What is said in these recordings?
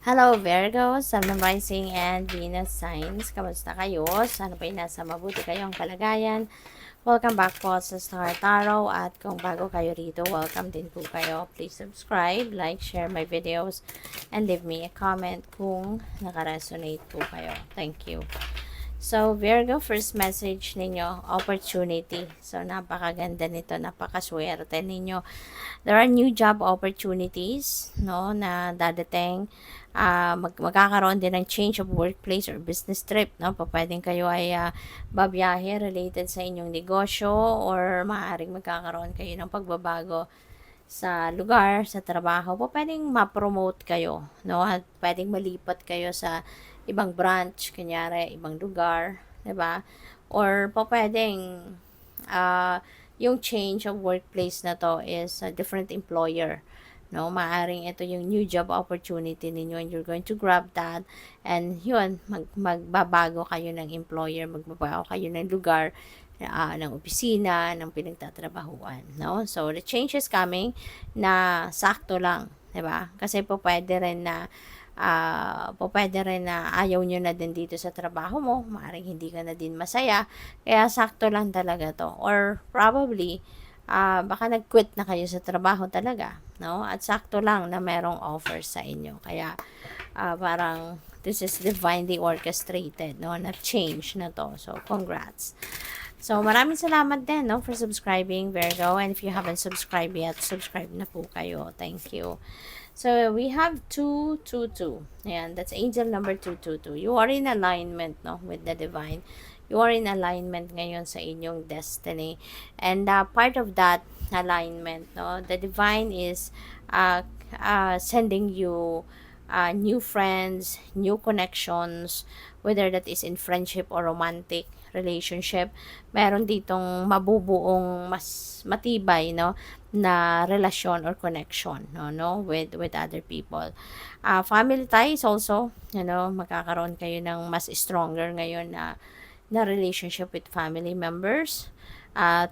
Hello Virgo, Sun, Moon, Rising, and Venus signs. Kamusta kayo? Sana po'y nasa mabuti kayong kalagayan. Welcome back po sa Star Tarot at kung bago kayo rito, welcome din po kayo. Please subscribe, like, share my videos, and leave me a comment kung nakaresonate po kayo. Thank you. So, Virgo, first message ninyo, opportunity. So, napakaganda nito, napakaswerte ninyo. There are new job opportunities, no, na dadating. Magkakaroon din ng change of workplace or business trip, no? Pwedeng kayo ay babiyahe related sa inyong negosyo or maaaring magkakaroon kayo ng pagbabago sa lugar, sa trabaho. Pwedeng ma-promote kayo, no? At pwedeng malipat kayo sa ibang branch, kunyari, ibang lugar, 'di ba? Or pwedeng yung change of workplace na to is a different employer. No, maaring ito yung new job opportunity ninyo and you're going to grab that and yun, magbabago kayo ng employer, magbabago kayo ng lugar, ng opisina, ng pinagtatrabahuan, no? So, the change is coming na sakto lang, 'di ba? Kasi pwede rin na ayaw nyo na din dito sa trabaho mo, maaaring hindi ka na din masaya, kaya sakto lang talaga to. Or probably, baka nag-quit na kayo sa trabaho talaga, no? At sakto lang na merong offer sa inyo. Kaya, parang, this is divinely orchestrated, no? Na-change na to. So, congrats. So, maraming salamat din, no, for subscribing, Virgo. And if you haven't subscribed yet, subscribe na po kayo. Thank you. So, we have 222. Ayan, that's angel number 222. You are in alignment, no, with the divine. You are in alignment ngayon sa inyong destiny. And part of that alignment, no, the divine is sending you new friends, new connections, whether that is in friendship or romantic relationship. Meron ditong mabubuong mas matibay, no, na relasyon or connection, no, with other people. Family ties also, magkakaroon kayo ng mas stronger ngayon na relationship with family members.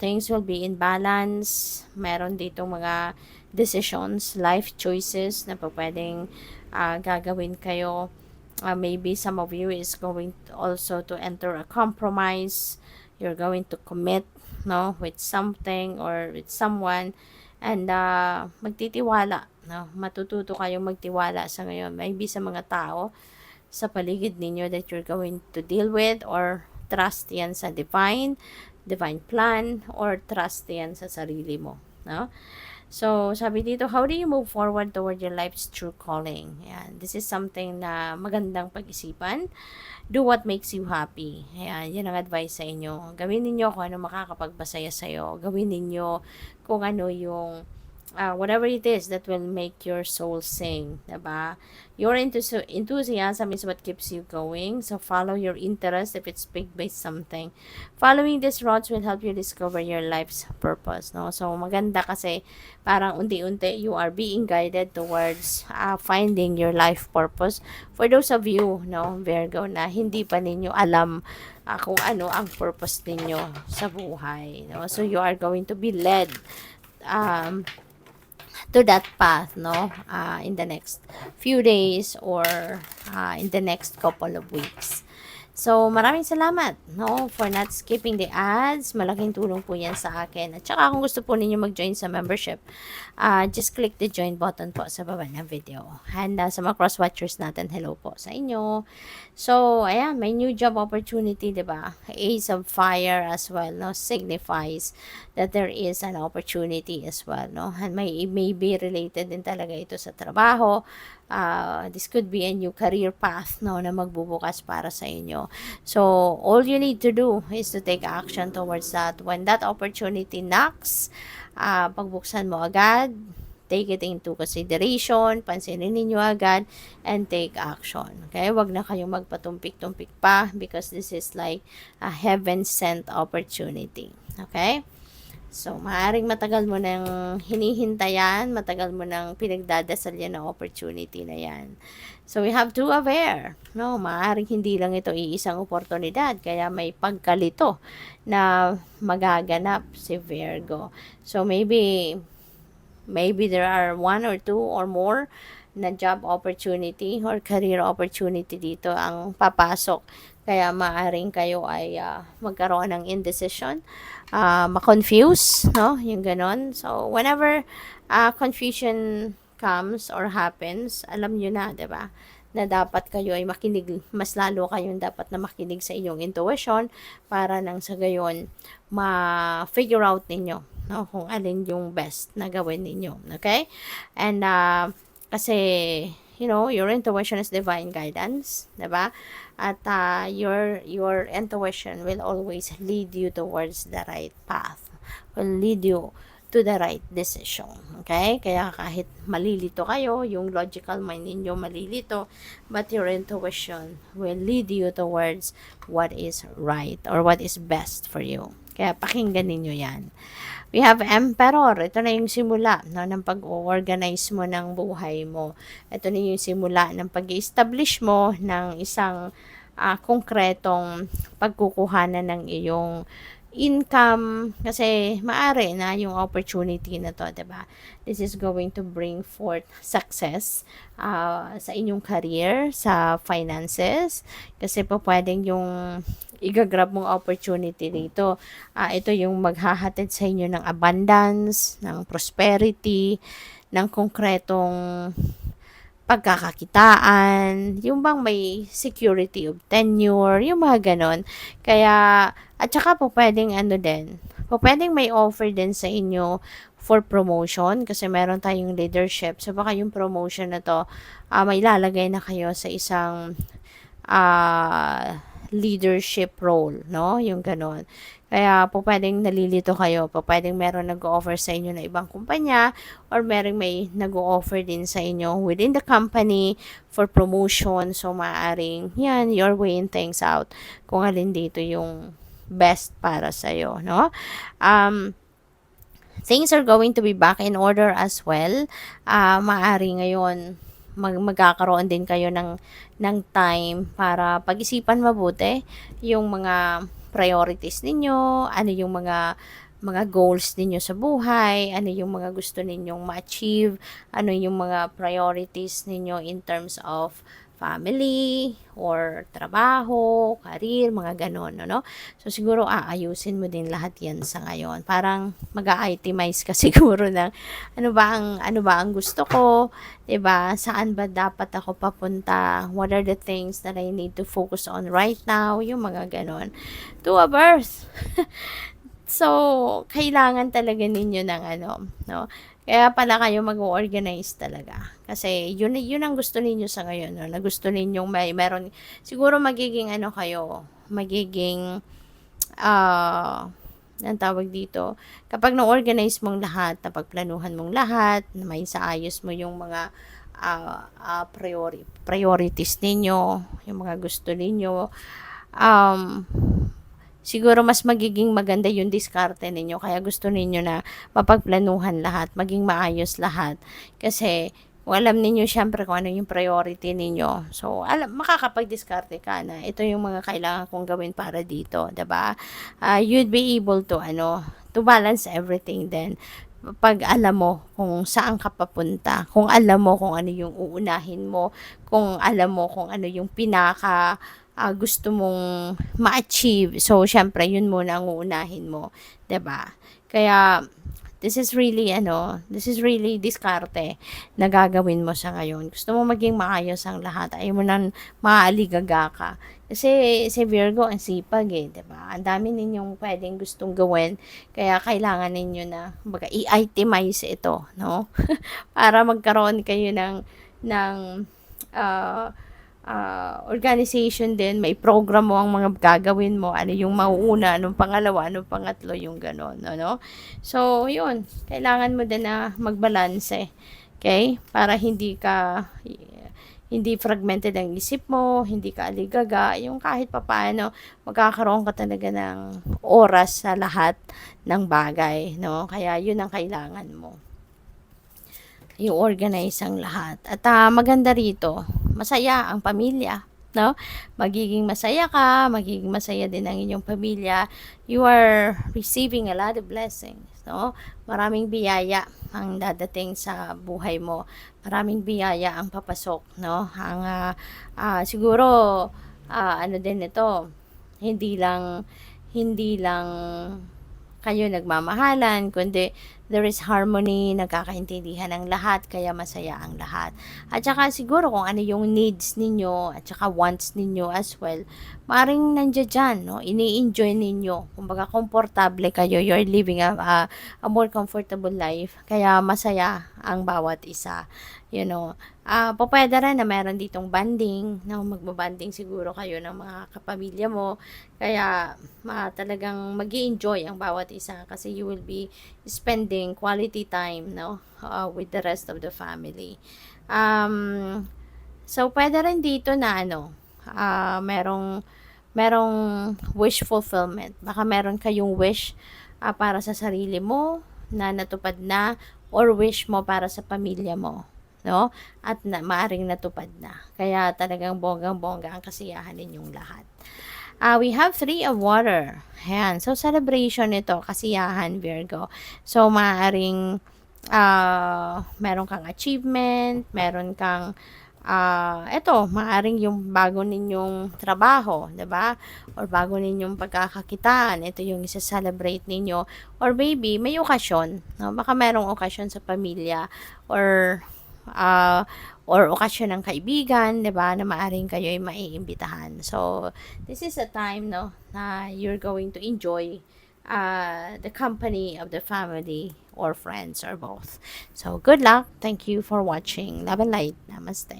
Things will be in balance. Meron ditong mga decisions, life choices na pwedeng gagawin kayo. Maybe some of you is going also to enter a compromise. You're going to commit, no, with something or with someone, and magtitiwala, no, matututo kayong magtiwala sa ngayon, maybe sa mga tao sa paligid ninyo that you're going to deal with, or trust yan sa divine plan, or trust yan sa sarili mo, no? So, sabi dito, how do you move forward toward your life's true calling? Ayan, this is something na magandang pag-isipan. Do what makes you happy. Ayan, yun ang advice sa inyo. Gawin ninyo kung ano makakapagbasaya sa'yo. Gawin ninyo kung ano yung whatever it is that will make your soul sing, diba? Your enthusiasm is what keeps you going. So follow your interest if it's big-based something. Following these routes will help you discover your life's purpose, no? So maganda kasi parang unti-unti you are being guided towards finding your life purpose. For those of you, no, Virgo, na hindi pa ninyo alam kung ano ang purpose ninyo sa buhay, no? So you are going to be led to that path, no, in the next few days or in the next couple of weeks. So, maraming salamat, no, for not skipping the ads. Malaking tulong po yan sa akin. At saka kung gusto po ninyo mag-join sa membership, just click the join button po sa baba ng video. And sa mga cross-watchers natin, hello po sa inyo. So, ayan, may new job opportunity, diba? Ace of Fire as well, no, signifies that there is an opportunity as well, no? And may be related din talaga ito sa trabaho. This could be a new career path, no, na magbubukas para sa inyo. So, all you need to do is to take action towards that. When that opportunity knocks, pagbuksan mo agad, take it into consideration, pansinin ninyo agad, and take action. Okay? Wag na kayong magpatumpik-tumpik pa because this is like a heaven-sent opportunity. Okay? So, maaaring matagal mo nang hinihintayan, matagal mo nang pinagdadasal yan na opportunity na yan. So, we have to aware, no? Maaaring hindi lang ito iisang oportunidad, kaya may pagkalito na magaganap si Virgo. So, maybe there are one or two or more na job opportunity or career opportunity dito ang papasok. Kaya maaring kayo ay magkaroon ng indecision, ma-confuse, no? Yung ganon. So, whenever confusion comes or happens, alam nyo na, 'di ba? Na dapat kayo ay makinig, mas lalo kayong dapat na makinig sa inyong intuition para nang sa gayon ma-figure out ninyo, no, kung alin yung best na gawin ninyo. Okay? And kasi your intuition is divine guidance, 'di ba? At your intuition will always lead you towards the right path. Will lead you to the right decision. Okay? Kaya kahit malilito kayo, yung logical mind ninyo malilito, but your intuition will lead you towards what is right or what is best for you. Kaya pakinggan ninyo yan. We have Emperor. Ito na yung simula, no, ng pag-organize mo ng buhay mo. Ito na yung simula ng pag-establish mo ng isang konkretong pagkukuhanan ng iyong income, kasi maari na yung opportunity na to, 'di ba? This is going to bring forth success sa inyong career, sa finances, kasi po pwedeng yung i-grab mong opportunity dito. Ito yung maghahatid sa inyo ng abundance, ng prosperity, ng konkretong pagkakakitaan, yung bang may security of tenure, yung mga ganon. Kaya, at saka po pwedeng pwedeng may offer din sa inyo for promotion kasi meron tayong leadership. So, baka yung promotion na to, may lalagay na kayo sa isang leadership role, no? Yung ganon. Kaya po pwedeng nalilito kayo, po pwedeng meron nag-o-offer sa inyo na ibang kumpanya or meron may nag-o-offer din sa inyo within the company for promotion. So, maaaring yan, you're weighing things out kung alin dito yung best para sa'yo, no? Things are going to be back in order as well. Maari ngayon magkakaroon din kayo ng time para pag-isipan mabuti yung mga priorities ninyo, ano yung mga goals ninyo sa buhay, ano yung mga gusto ninyong ma-achieve, ano yung mga priorities ninyo in terms of family or trabaho, career, mga ganon, no? So, siguro aayusin mo din lahat yan sa ngayon. Parang mag-a-itemize ka siguro ng ano ba ang gusto ko, 'di ba? Saan ba dapat ako papunta? What are the things that I need to focus on right now? Yung mga ganon. To a birth. So, kailangan talaga ninyo ng no? Kaya pala kayo mag-organize talaga. Kasi yun ang gusto ninyo sa ngayon, no? Na gusto ninyong meron, siguro magiging magiging, ang tawag dito, kapag na-organize mong lahat, napagplanuhan mong lahat, na may saayos mo yung mga priorities ninyo, yung mga gusto ninyo, siguro mas magiging maganda yung diskarte ninyo. Kaya gusto ninyo na mapagplanuhan lahat, maging maayos lahat. Kasi kung alam ninyo syempre kung ano yung priority ninyo. So, makakapag-diskarte ka na ito yung mga kailangan kong gawin para dito, 'di ba? You'd be able to to balance everything then pag alam mo kung saan ka papunta, kung alam mo kung ano yung uunahin mo, kung alam mo kung ano yung pinaka gusto mong ma-achieve. So, syempre, yun muna ang uunahin mo. 'Di ba? Kaya, this is really diskarte na gagawin mo sa ngayon. Gusto mo maging maayos ang lahat. Ayaw mo nang maaaligaga ka. Kasi, si Virgo, ang sipag 'di ba? Ang dami ninyong pwedeng gustong gawin. Kaya, kailangan ninyo na, i-itemize ito, no? Para magkaroon kayo ng organization din, may program mo ang mga gagawin mo, ano yung mauuna, anong pangalawa, anong pangatlo, yung gano'n, ano? So, yun, kailangan mo din na magbalanse, okay? Para hindi fragmented ang isip mo, hindi ka aligaga, yung kahit papaano, magkakaroon ka talaga ng oras sa lahat ng bagay, no? Kaya, yun ang kailangan mo. I-organize ang lahat. At maganda rito, masaya ang pamilya, no? Magiging masaya ka, magiging masaya din ang inyong pamilya. You are receiving a lot of blessings, no? Maraming biyaya ang dadating sa buhay mo. Maraming biyaya ang papasok, no? Siguro ano din ito, hindi lang kayo nagmamahalan, kundi there is harmony, nagkakaintindihan ang lahat, kaya masaya ang lahat. At saka siguro kung ano yung needs ninyo, at saka wants ninyo as well, maring nandiyan dyan, no? Ini-enjoy ninyo. Kumbaga, komportable kayo. You're living a more comfortable life. Kaya masaya ang bawat isa. You know, pwede rin na meron ditong banding, na magbabanding siguro kayo ng mga kapamilya mo. Kaya talagang mag-enjoy ang bawat isa kasi you will be spending quality time, no, with the rest of the family. So pwede rin dito na merong wish fulfillment. Baka meron kayong wish para sa sarili mo na natupad na, or wish mo para sa pamilya mo, no? At maaring natupad na. Kaya talagang bonggang-bongga ang kasiyahan ninyong lahat. We have 3 of water. Ayan. So, celebration ito. Kasiyahan, Virgo. So, maaring meron kang achievement, meron kang maaring yung bago ninyong trabaho, 'di ba? Or bago ninyong pagkakakitaan, ito yung isa-celebrate ninyo. Or maybe may okasyon, no? Baka merong okasyon sa pamilya, or okasyon ng kaibigan, 'di ba, na maaring kayo ay maiimbitahan. So, this is a time, no, na you're going to enjoy the company of the family or friends or both. So, good luck. Thank you for watching. Love and light. Namaste.